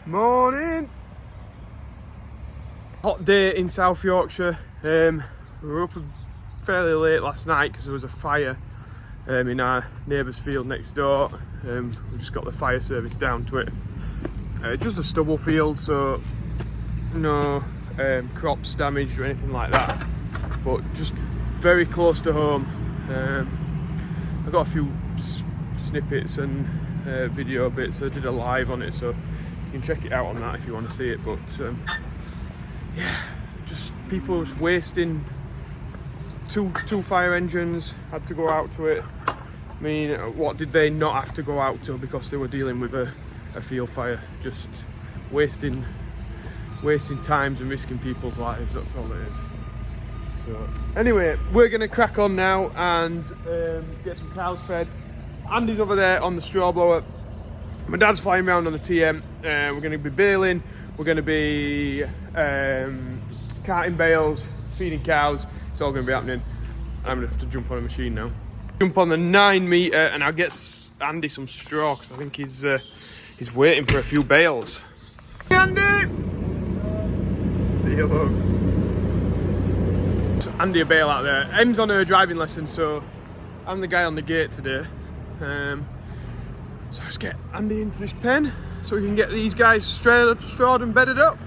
Morning! Hot day in South Yorkshire. We were up fairly late last night because there was a fire in our neighbour's field next door. We just got the fire service down to it. Just a stubble field, so no crops damaged or anything like that, but just very close to home. I got a few snippets and video bits. I did a live on it, so you can check it out on that if you want to see it. But yeah, just people just wasting. Two fire engines had to go out to it. I mean, what did they not have to go out to because they were dealing with a field fire? Just wasting times and risking people's lives, that's all it is. So anyway, we're gonna crack on now and get some cows fed. Andy's over there on the straw blower. My dad's flying around on the TM. We're gonna be baling, we're gonna be carting bales, feeding cows. It's all gonna be happening. I'm gonna have to jump on a machine now. Jump on the 9 metre and I'll get Andy some straw because I think he's waiting for a few bales. Andy! Say hello. So Andy a bale out there. Em's on her driving lesson, so I'm the guy on the gate today. So let's get Andy into this pen so we can get these guys strawed and bedded up.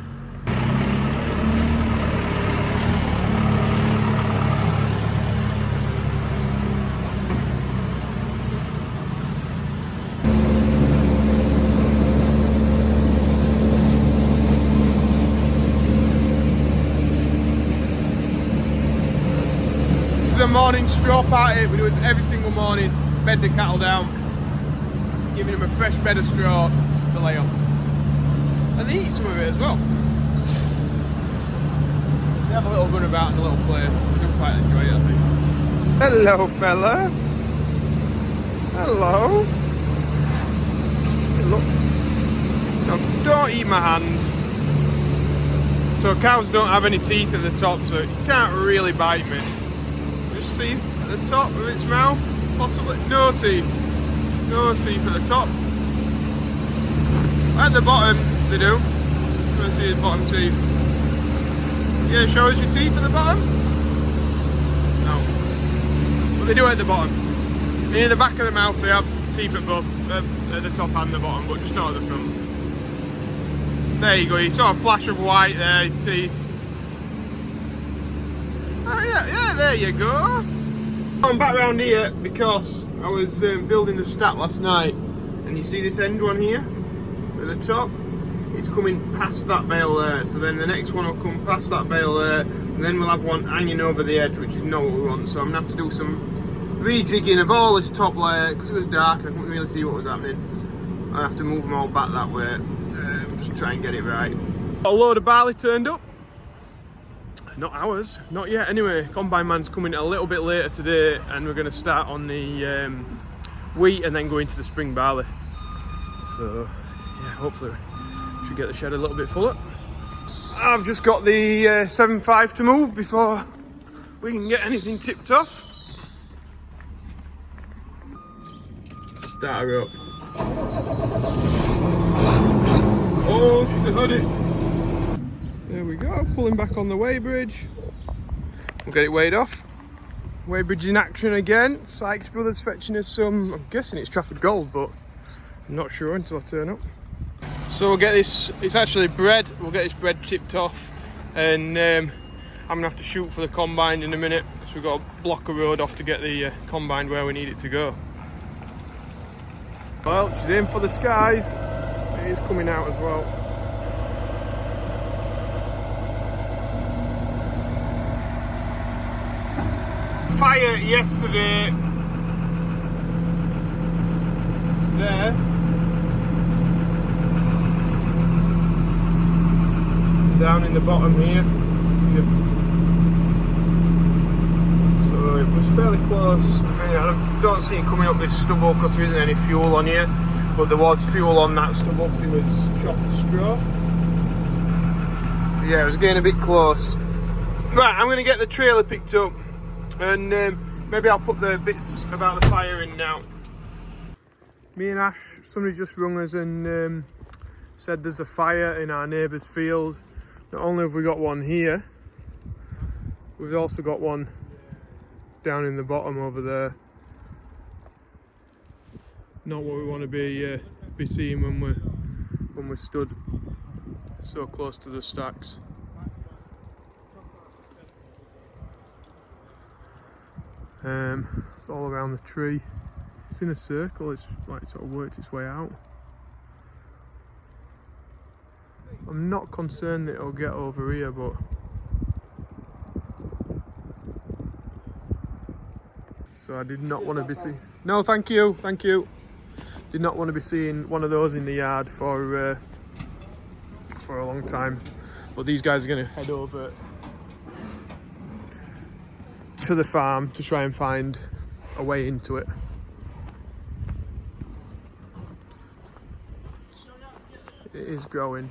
A morning straw party. We do it every single morning, bed the cattle down, giving them a fresh bed of straw to lay on, and they eat some of it as well. They have a little run about and a little play. They do quite enjoy it, I think. Hello fella. Hello. Hey, look. No, don't eat my hand. So cows don't have any teeth at the top, so you can't really bite me. Just see at the top of its mouth, possibly no teeth at the top. At the bottom, they do. You want to see the bottom teeth? Yeah, show us your teeth at the bottom. No, but they do at the bottom. And in the back of the mouth, they have teeth at both, at the top and the bottom, but just not at the front. There you go. You saw a flash of white there. His teeth. Oh yeah, there you go. I'm back round here because I was building the stack last night, and you see this end one here at the top? It's coming past that bale there, so then the next one will come past that bale there, and then we'll have one hanging over the edge, which is not what we want. So I'm gonna have to do some rejigging of all this top layer because it was dark and I couldn't really see what was happening. I have to move them all back that way, just try and get it right. Got a load of barley turned up. Not ours, not yet anyway. Combine man's coming a little bit later today and we're going to start on the wheat and then go into the spring barley. So yeah, hopefully we should get the shed a little bit fuller. I've just got the 7.5 to move before we can get anything tipped off. Start her up. Oh, she's a hoodie. There we go, pulling back on the weighbridge. We'll get it weighed off. Weighbridge in action again. Sykes Brothers fetching us some, I'm guessing it's Trafford Gold, but I'm not sure until I turn up. So we'll get this, it's actually bread, we'll get this bread tipped off, and I'm gonna have to shoot for the combine in a minute because we've got to block a road off to get the combine where we need it to go. Well, she's in for the skies. It is coming out as well. Fire yesterday. It's there. Down in the bottom here. So it was fairly close. I don't see it coming up this stubble because there isn't any fuel on here, but there was fuel on that stubble because it was chopped straw. But yeah, it was getting a bit close. Right, I'm going to get the trailer picked up. And maybe I'll put the bits about the fire in now. Me and Ash, somebody just rung us and said there's a fire in our neighbour's field. Not only have we got one here, we've also got one down in the bottom over there. Not what we want to be seeing when we're stood so close to the stacks. It's all around the tree. It's in a circle. It's like sort of worked its way out. I'm not concerned that it'll get over here, but so I did not want to be seeing. No, thank you. Did not want to be seeing one of those in the yard for a long time. But these guys are going to head over to the farm to try and find a way into it. It is growing.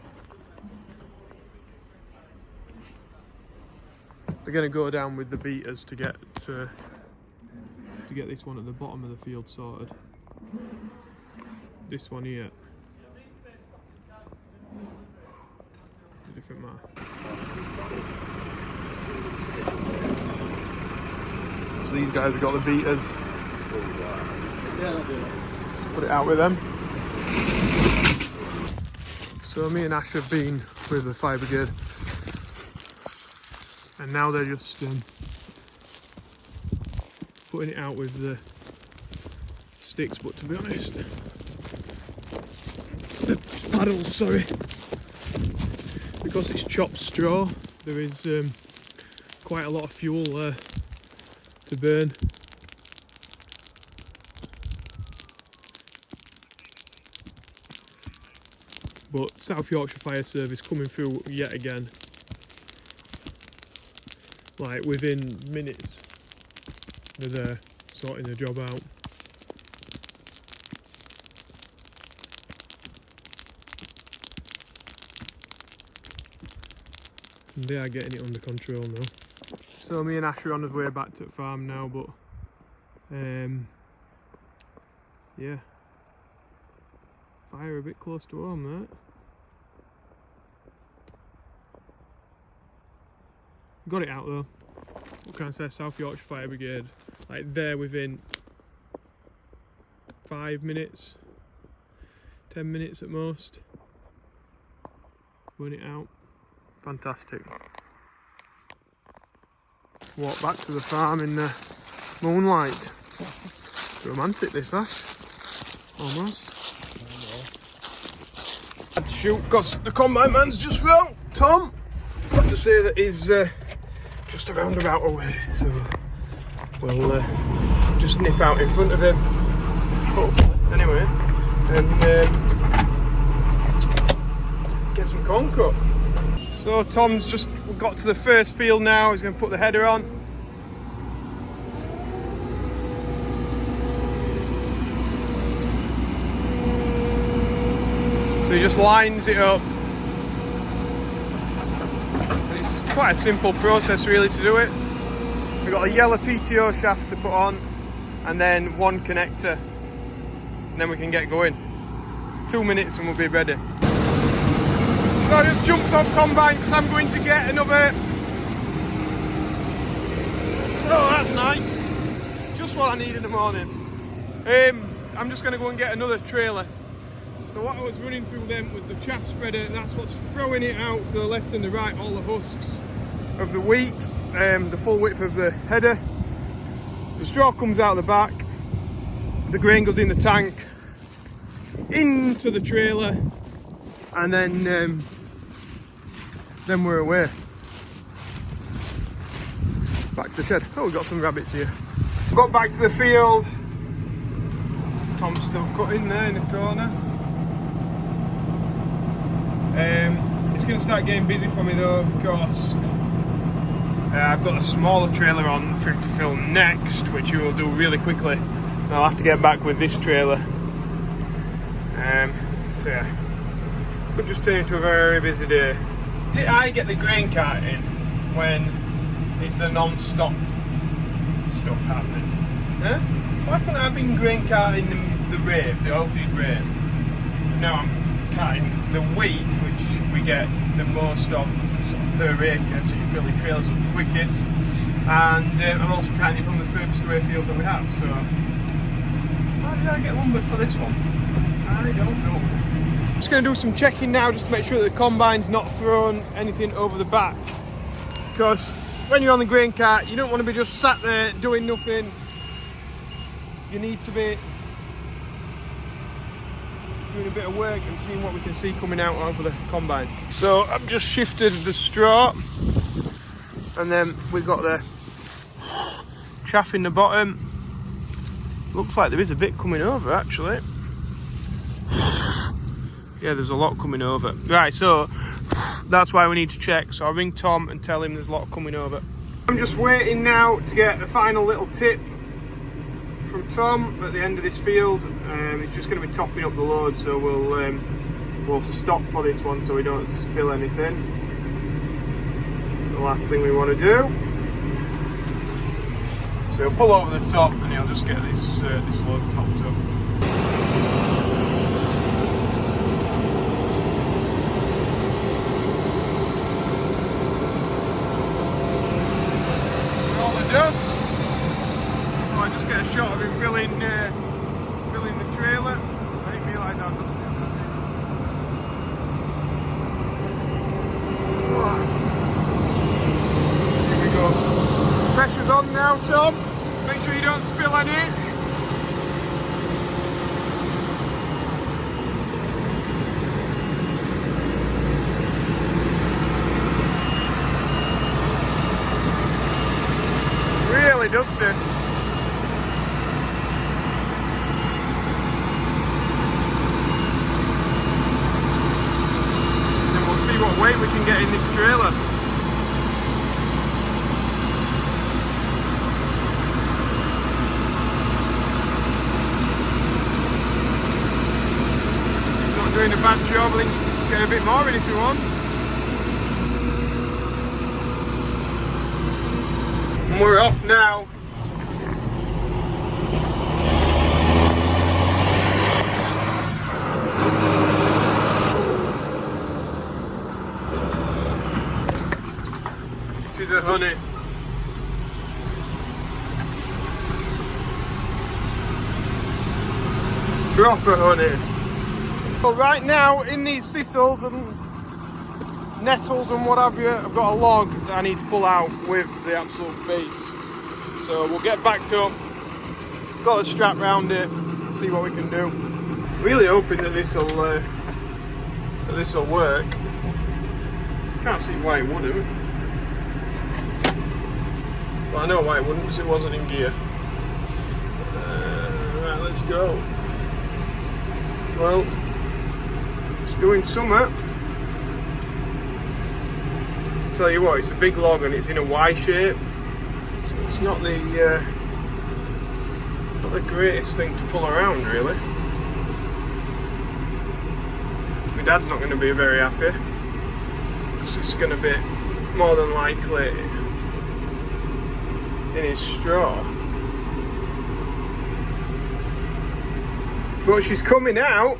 They're going to go down with the beaters to get this one at the bottom of the field sorted. This one here. A different mark. So these guys have got the beaters. Put it out with them. So me and Ash have been with the fire brigade, and now they're just putting it out with the sticks, but to be honest, the paddles, sorry, because it's chopped straw, there is quite a lot of fuel there to burn. But South Yorkshire Fire Service coming through yet again, like within minutes they're there sorting the job out. And they are getting it under control now. So me and Ash are on his way back to the farm now, but yeah, fire a bit close to home, that. Got it out though. What can I say? South Yorkshire Fire Brigade, like they're within 5 minutes, 10 minutes at most. Burn it out. Fantastic. Walk back to the farm in the moonlight. Romantic this, Ash. Almost. Had to shoot because the combine man's just wrong. Tom, have to say that he's just a roundabout away, so we'll just nip out in front of him, hopefully, anyway, and get some corn cut. So Tom's just got to the first field now. He's going to put the header on. So he just lines it up. It's quite a simple process really to do it. We've got a yellow PTO shaft to put on, and then one connector, and then we can get going. 2 minutes and we'll be ready. So I just jumped off combine because I'm going to get another. Oh, that's nice. Just what I need in the morning. I'm just going to go and get another trailer. So what I was running through them was the chaff spreader, and that's what's throwing it out to the left and the right, all the husks of the wheat, the full width of the header. The straw comes out the back, the grain goes in the tank, into the trailer, and then we're away. Back to the shed. Oh, we've got some rabbits here. Got back to the field. Tom's still cutting there in the corner. It's going to start getting busy for me though, because I've got a smaller trailer on for him to film next, which we will do really quickly. And I'll have to get back with this trailer. So yeah, could just turn into a very busy day. I get the grain cart in when it's the non-stop stuff happening. Huh? Why couldn't I have been grain carting the rain, the oilseed rain? Now I'm cutting the wheat, which we get the most of sort of per acre, so you fill your trailers up the quickest. And I'm also cutting it from the furthest away field that we have. So how did I get lumbered for this one? I don't know. I'm just going to do some checking now, just to make sure that the combine's not thrown anything over the back. Because when you're on the grain cart, you don't want to be just sat there doing nothing. You need to be doing a bit of work and seeing what we can see coming out over the combine. So I've just shifted the straw, and then we've got the chaff in the bottom. Looks like there is a bit coming over actually. Yeah, there's a lot coming over. Right, so that's why we need to check. So I'll ring Tom and tell him there's a lot coming over. I'm just waiting now to get the final little tip from Tom at the end of this field. He's just going to be topping up the load, so we'll stop for this one so we don't spill anything. It's the last thing we want to do. So he'll pull over the top and he'll just get this load topped up. All the dust. I just get a shot of him filling the trailer. I didn't realise how dusty it was. Here we go. Pressure's on now, Tom. Make sure you don't spill any. Really dusty. See what weight we can get in this trailer. He's not doing a bad job. I think he can get a bit more in if he wants. And we're off now. She's a honey. Proper honey. Well, right now in these thistles and nettles and what have you, I've got a log that I need to pull out with the absolute beast. So we'll get backed up, got a strap round it, see what we can do. Really hoping that this'll work. Can't see why it wouldn't. Well, I know why it wouldn't, because it wasn't in gear. Right, let's go. Well, it's doing something. Tell you what, it's a big log and it's in a Y shape, so it's not the greatest thing to pull around, really. My dad's not going to be very happy, because it's going to be more than likely in his straw. But she's coming out.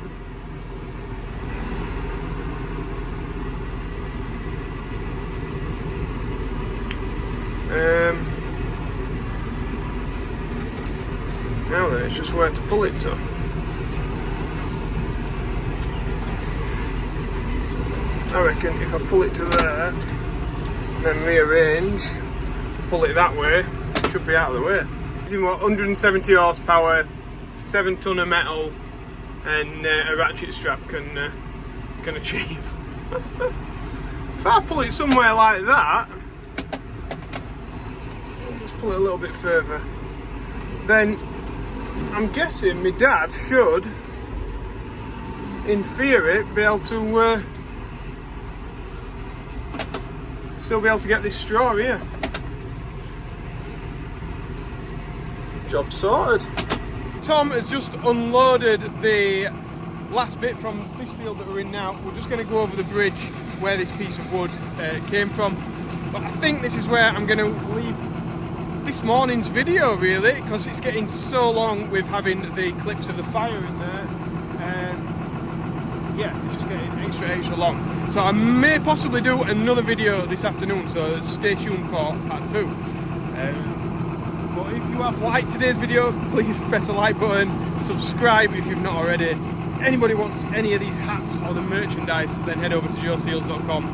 Now then, it's just where to pull it to. I reckon if I pull it to there, then rearrange, pull it that way, it should be out of the way. It's in what, 170 horsepower, 7 ton of metal, and a ratchet strap can achieve. If I pull it somewhere like that, just pull it a little bit further, then I'm guessing my dad should, in theory, be able to still be able to get this straw here. Job sorted. Tom has just unloaded the last bit from this field that we're in now. We're just going to go over the bridge where this piece of wood came from. But I think this is where I'm going to leave this morning's video, really, because it's getting so long with having the clips of the fire in there. yeah, it's just getting extra long. So I may possibly do another video this afternoon, so stay tuned for part 2. But if you have liked today's video, please press the like button, subscribe if you've not already. Anybody wants any of these hats or the merchandise, then head over to joeseals.com.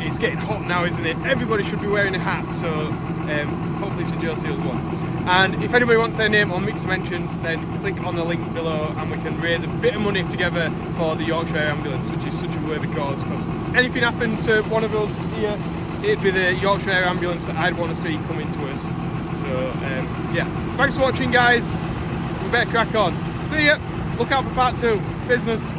It's getting hot now, isn't it? Everybody should be wearing a hat, so hopefully it's a Joe Seals one. And if anybody wants their name on Mixed Mentions, then click on the link below and we can raise a bit of money together for the Yorkshire Air Ambulance, which is such a worthy cause. Because anything happened to one of us here, it'd be the Yorkshire Air Ambulance that I'd want to see coming to us. So yeah, thanks for watching, guys. We better crack on. See ya. Look out for part 2. Business.